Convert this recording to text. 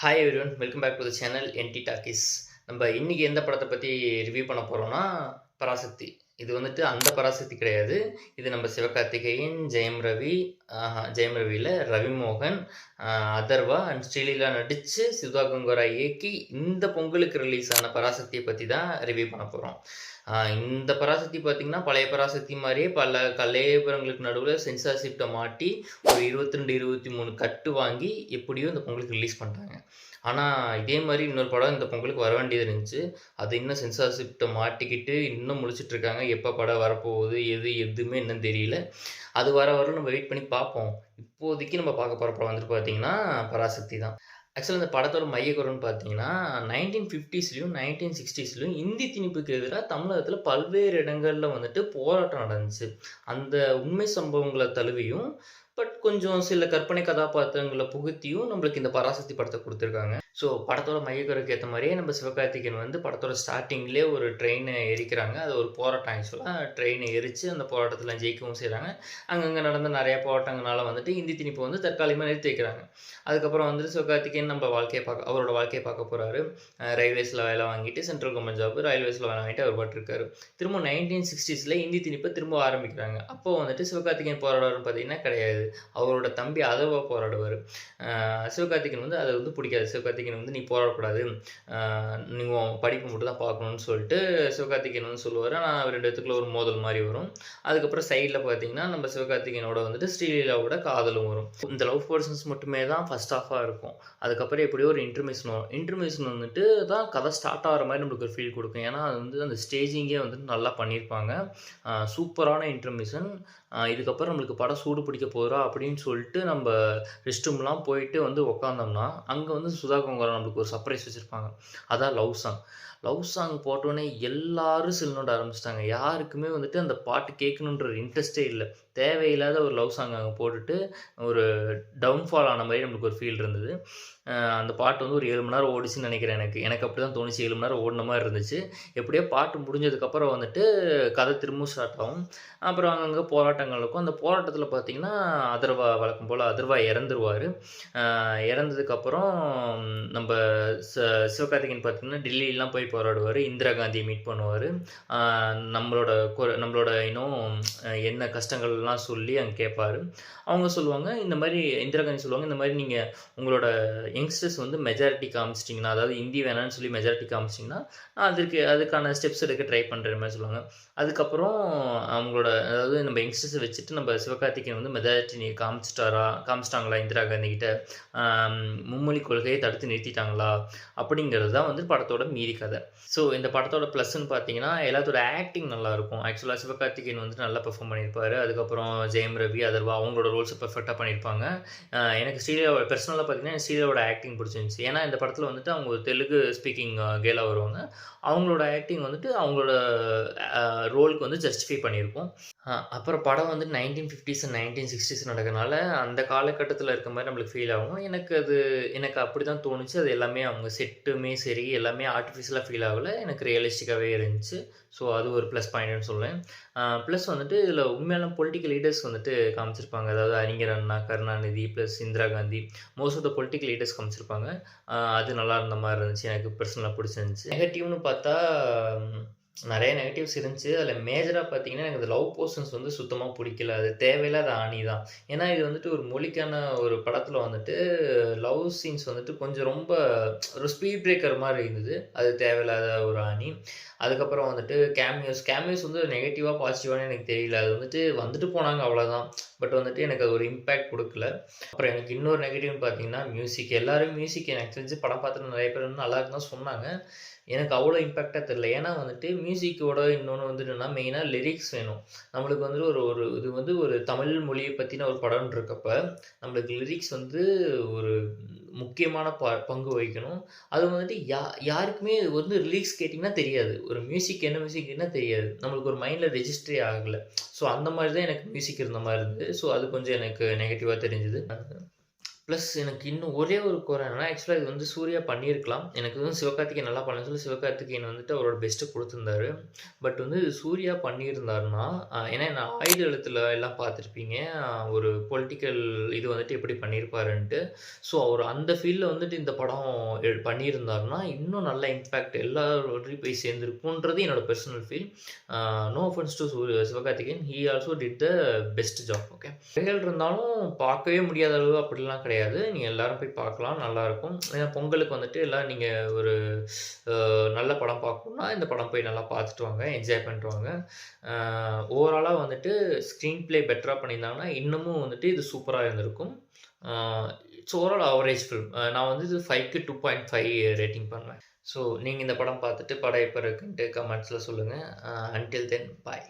Hi everyone, welcome back to the channel NT Talkies. நம்ம இன்னைக்கு எந்த படத்தை பற்றி ரிவ்யூ பண்ண போகிறோம்னா பராசக்தி. இது வந்துட்டு அந்த பராசக்தி கிடையாது. இது நம்ம சிவகார்த்திகேயன், ஜெயம் ரவியில் ரவிமோகன், அதர்வா அண்ட் ஸ்ரீலீலா நடித்து சிவா கங்கரா இயக்கி இந்த பொங்கலுக்கு ரிலீஸ் ஆன பராசக்தியை பற்றி தான் ரிவ்யூ பண்ண போகிறோம். இந்த பராசக்தி பார்த்திங்கன்னா பழைய பராசக்தி மாதிரியே பல கலையபுரங்களுக்கு நடுவில் சென்சார்ஷிப்டை மாட்டி ஒரு 22 23 கட்டு வாங்கி எப்படியோ இந்த பொங்கலுக்கு ரிலீஸ் பண்ணிட்டாங்க. ஆனால் இதே மாதிரி இன்னொரு படம் இந்த பொங்கலுக்கு வர வேண்டியது இருந்துச்சு. அது இன்னும் சென்சார்ஷிப்டை மாட்டிக்கிட்டு இன்னும் முழிச்சிட்ருக்காங்க. எப்போ படம் வரப்போகுது எதுவுமே இன்னும் தெரியல. அது வர நம்ம வெயிட் பண்ணி பார்ப்போம். இப்போதைக்கு நம்ம பார்க்க போகிற படம் வந்துட்டு பார்த்திங்கன்னா பராசக்தி தான். ஆக்சுவலாக இந்த படத்தோட மையக்கருன்னு பார்த்தீங்கன்னா 1950ஸ்லையும் 1960ஸ்லையும் இந்தி திணிப்புக்கு எதிராக தமிழகத்தில் பல்வேறு இடங்களில் வந்துட்டு போராட்டம் நடந்துச்சு. அந்த உண்மை சம்பவங்களை தழுவியும் பட் கொஞ்சம் சில கற்பனை கதாபாத்திரங்களை புகுத்தியும் நம்மளுக்கு இந்த பராசக்தி படத்தை கொடுத்துருக்காங்க. ஸோ படத்தோட மையக்கருக்கு ஏற்ற மாதிரியே நம்ம சிவகார்த்திகேயன் வந்து படத்தோட ஸ்டார்டிங்லேயே ஒரு ட்ரெயினை எரிக்கிறாங்க. அது ஒரு போராட்டம். ஆக்சுவலாக ட்ரெயினை எரித்து அந்த போராட்டத்தில் ஜெயிக்கவும் செய்கிறாங்க. அங்கங்கே நடந்த நிறையா போராட்டங்களால் வந்துட்டு இந்தி திணிப்பு வந்து தற்காலிகமாக நிறுத்தி வைக்கிறாங்க. அதுக்கப்புறம் வந்துட்டு சிவகார்த்திகேயன் நம்ம அவரோட வாழ்க்கையை பார்க்க போகிறாரு. ரயில்வேஸில் வேலை வாங்கிட்டு சென்ட்ரல் கவர்மெண்ட் ஜாப், ரயில்வேஸில் வேலை வாங்கிட்டு அவர் பாட்டுருக்காரு. திரும்ப 1960ஸ்ல இந்தி திணிப்பை திரும்ப ஆரம்பிக்கிறாங்க. அப்போது வந்துட்டு சிவகார்த்திகேயன் போராடுவார்னு பார்த்தீங்கன்னா கிடையாது. அவரோட தம்பி அதர்வா போராடுவார். சிவகார்த்திகேயன் வந்து அதை வந்து பிடிக்காது. சிவகார்த்திகேயன் வந்து நீ போராடக்கூடாது, நீங்கள் படிப்பு மட்டும் தான் பார்க்கணுன்னு சொல்லிட்டு சிவகார்த்திகேயன் வந்து சொல்லுவார். ஆனால் அவர் 2 இடத்துக்குள்ள ஒரு மோதல் மாதிரி வரும். அதுக்கப்புறம் சைடில் பார்த்தீங்கன்னா நம்ம சிவகார்த்திகேயனோட வந்துட்டு ஸ்ரீலீலாவோட காதலும் வரும். இந்த லவ் பர்சன்ஸ் மட்டுமே தான் ஃபர்ஸ்ட் ஹாஃபாக இருக்கும். அதுக்கப்புறம் எப்படியோ ஒரு இன்டர்மிஷன் வரும். இன்டர்மிஷன் வந்துட்டு தான் கதை ஸ்டார்ட் ஆகிற மாதிரி நம்மளுக்கு ஒரு ஃபீல் கொடுக்கும். ஏன்னா அது வந்து அந்த ஸ்டேஜிங்கே வந்துட்டு நல்லா பண்ணியிருப்பாங்க. சூப்பரான இன்டர்மிஷன். இதுக்கப்புறம் நம்மளுக்கு படம் சூடு பிடிக்க போகிறா அப்படின்னு சொல்லிட்டு நம்ம ரெஸ்ட் ரூம்லாம் போயிட்டு வந்து உக்காந்தோம்னா அங்கே வந்து சுதா கங்கரா நம்மளுக்கு ஒரு சர்ப்ரைஸ் வச்சுருப்பாங்க. அதான் லவ் சாங் போட்டோன்னே எல்லாரும் சில்னோட ஆரம்பிச்சிட்டாங்க. யாருக்குமே வந்துட்டு அந்த பாட்டு கேட்கணுன்ற இன்ட்ரெஸ்டே இல்லை. தேவையில்லாத ஒரு லவ் சாங் அங்கே போட்டுட்டு ஒரு டவுன்ஃபால் ஆன மாதிரி நம்மளுக்கு ஒரு ஃபீல் இருந்தது. அந்த பாட்டு வந்து ஒரு 7 மணி நேரம் ஓடிச்சுன்னு நினைக்கிறேன். எனக்கு அப்படி தான் தோணுச்சு. 7 மணி நேரம் ஓடின மாதிரி இருந்துச்சு. எப்படியோ பாட்டு முடிஞ்சதுக்கப்புறம் வந்துட்டு கதை திரும்பவும் ஸ்டார்ட் ஆகும். அப்புறம் அங்கங்கே போராட்டங்கள் இருக்கும். அந்த போராட்டத்தில் பார்த்திங்கன்னா வழக்கம் போல் அதர்வா இறந்துருவார். இறந்ததுக்கப்புறம் நம்ம சிவகார்த்திகேயன் பார்த்திங்கன்னா டெல்லியெலாம் போய் போராடுவார். இந்திரா காந்தியை மீட் பண்ணுவார். நம்மளோட இன்னும் என்ன கஷ்டங்கள்லாம் சொல்லி அங்கே கேட்பார். அவங்க சொல்லுவாங்க, இந்த மாதிரி இந்திரா காந்தி சொல்லுவாங்க, இந்த மாதிரி நீங்கள் உங்களோட யங்ஸ்டர்ஸ் வந்து மெஜாரிட்டி காமிச்சிட்டிங்கன்னா, அதாவது ஹிந்தி வேணான்னு சொல்லி மெஜாரிட்டி காமிச்சிட்டிங்கன்னா நான் அதுக்கான ஸ்டெப்ஸ் எடுக்க ட்ரை பண்ணுற மாதிரி சொல்லுவாங்க. அதுக்கப்புறம் அதாவது நம்ம யங்ஸ்டர்ஸை வச்சுட்டு நம்ம சிவகார்த்திகேயன் வந்து மெஜாரிட்டி காமிச்சிட்டாங்களா இந்திரா காந்தி கிட்ட, மும்மொழி கொள்கையை தடுத்து நிறுத்திட்டாங்களா அப்படிங்கிறது தான் வந்து படத்தோட மீதி கதை. ஸோ இந்த படத்தோட ப்ளஸ்ன்னு பார்த்தீங்கன்னா எல்லாத்தோட ஆக்டிங் நல்லாயிருக்கும். ஆக்சுவலாக சிவகார்த்திகேயன் வந்துட்டு நல்லா பெர்ஃபார்ம் பண்ணியிருப்பார். அதுக்கப்புறம் ஜெயம் ரவி, அதர்வா அவங்களோட ரோல்ஸை பெர்ஃபெக்டாக பண்ணியிருப்பாங்க. எனக்கு ஸ்ரீலீலா பர்சனலாக பார்த்தீங்கன்னா ஸ்ரீலீலாவோட ஆக்டிங் பிடிச்சிருந்துச்சி. ஏன்னா இந்த படத்தில் வந்துட்டு அவங்க ஒரு தெலுங்கு ஸ்பீக்கிங் கேர்ளாக வருவாங்க. அவங்களோட ஆக்டிங் வந்துட்டு அவங்களோட ரோலுக்கு வந்து ஜஸ்டிஃபை பண்ணியிருக்கும். அப்புறம் படம் வந்து 1950s அண்ட் 1960s நடக்கிறனால அந்த காலகட்டத்தில் இருக்க மாதிரி நம்மளுக்கு ஃபீல் ஆகும். எனக்கு அப்படி தான் தோணுச்சு. அது எல்லாமே அவங்க செட்டுமே சரி எல்லாமே ஆர்டிஃபிஷியலாக ஃபீல் ஆகலை. எனக்கு ரியலிஸ்டிக்காகவே இருந்துச்சு. ஸோ அது ஒரு ப்ளஸ் பாயிண்ட்னு சொல்லுவேன். ப்ளஸ் வந்துட்டு இதில் உண்மையான பொலிட்டிக்கல் லீடர்ஸ் வந்துட்டு காமிச்சிருப்பாங்க. அதாவது அறிஞர் Anna, Karunanidhi plus Indira Gandhi, most of the political leaders காமிச்சிருப்பாங்க. அது நல்லா இருந்த மாதிரி இருந்துச்சு. எனக்கு பர்சனலாக பிடிச்சிருந்துச்சு. நெகட்டிவ்னு பார்த்தா நிறைய நெகட்டிவ்ஸ் இருந்துச்சு. அதில் மேஜராக பார்த்தீங்கன்னா எனக்கு இந்த லவ் போர்ஷன்ஸ் வந்து சுத்தமாக பிடிக்கல. அது தேவையில்லாத ஆணி தான். ஏன்னா இது வந்துட்டு ஒரு மொழிக்கான ஒரு படத்தில் வந்துட்டு லவ் சீன்ஸ் வந்துட்டு கொஞ்சம் ரொம்ப ஒரு ஸ்பீட் பிரேக்கர் மாதிரி இருந்தது. அது தேவையில்லாத ஒரு ஆணி. அதுக்கப்புறம் வந்துட்டு கேமியோஸ் வந்து நெகட்டிவாக பாசிட்டிவானு எனக்கு தெரியல. அது வந்துட்டு போனாங்க அவ்வளோதான். பட் வந்துட்டு எனக்கு அது ஒரு இம்பேக்ட் கொடுக்கல. அப்புறம் எனக்கு இன்னொரு நெகட்டிவ்னு பார்த்தீங்கன்னா எல்லாரும் மியூசிக் எனக்கு தெரிஞ்சு படம் பார்த்துட்டு நிறைய பேர் வந்து நல்லா இருக்குன்னு தான் சொன்னாங்க. எனக்கு அவ்வளோ இம்பேக்டாக தெரியல. ஏன்னா வந்துட்டு மியூசிக்கோட இன்னொன்று வந்து என்னென்னா மெயினாக லிரிக்ஸ் வேணும். நம்மளுக்கு வந்துட்டு இது வந்து ஒரு தமிழ் மொழியை பற்றின ஒரு படம்னு இருக்கப்ப நம்மளுக்கு லிரிக்ஸ் வந்து ஒரு முக்கியமான பங்கு வகிக்கணும். அது வந்துட்டு யாருக்குமே வந்து லிரிக்ஸ் கேட்டிங்கன்னா தெரியாது. ஒரு என்ன மியூசிக்னா தெரியாது. நம்மளுக்கு ஒரு மைண்டில் ரெஜிஸ்டரே ஆகலை. ஸோ அந்த மாதிரி தான் எனக்கு மியூசிக் இருந்த மாதிரி இருந்தது. ஸோ அது கொஞ்சம் எனக்கு நெகட்டிவாக தெரிஞ்சுது. ப்ளஸ் எனக்கு இன்னும் ஒரே ஒரு குறை என்னன்னா, ஆக்சுவலா இது வந்து சூர்யா பண்ணியிருக்கலாம். எனக்கு வந்து சிவகார்த்திகேயன் நல்லா பண்ணலன்னு சொல்லி சிவகார்த்திகேயன் வந்துட்டு அவரோட பெஸ்ட்ட குடுத்திருந்தாரு. பட் வந்து சூர்யா பண்ணியிருந்தாருன்னா, ஏன்னா நான் ஆயுத எழுத்துல எல்லாம் பார்த்துருப்பீங்க. ஒரு பொலிட்டிக்கல் இது வந்துட்டு எப்படி பண்ணியிருப்பாருன்ட்டு. ஸோ அவர் அந்த ஃபீல்ட்ல வந்துட்டு இந்த படம் பண்ணியிருந்தாருன்னா, இன்னும் நல்ல இம்பேக்ட் எல்லாரோடையும் போய் சேர்ந்திருக்கும்ன்றது என்னோட personal feel. No offence to Sivakarthikeyan. He also did the best job. Okay. குறைகள் இருந்தாலும் பார்க்கவே முடியாத அளவு அப்படிலாம் கிடையாது. நீங்க எல்லாரும் போய் பார்க்கலாம். நல்லாயிருக்கும். ஏன்னா பொங்கலுக்கு வந்துட்டு எல்லாம் நீங்க ஒரு நல்ல படம் பார்க்கணும்னா, இந்த படம் போய் நல்லா பார்த்துட்டு வாங்க. என்ஜாய் பண்ணிட்டு வாங்க. ஓவராலா வந்துட்டு ஸ்க்ரீன் பிளே பெட்டரா பண்ணியிருந்தாங்கன்னா, இன்னமும் வந்துட்டு இது சூப்பரா இருந்திருக்கும். ஆ இட்ஸ் ஓவரால் அவரேஜ் ஃபில்ம். நான் வந்து இது 5க்கு 2.5 ரேட்டிங் பண்ணுவேன். ஸோ நீங்க இந்த படம் பார்த்துட்டு படம் எப்ப இருக்குன்ட்டு கமெண்ட்ஸ்ல சொல்லுங்க. அன்டில் தென் பாய்.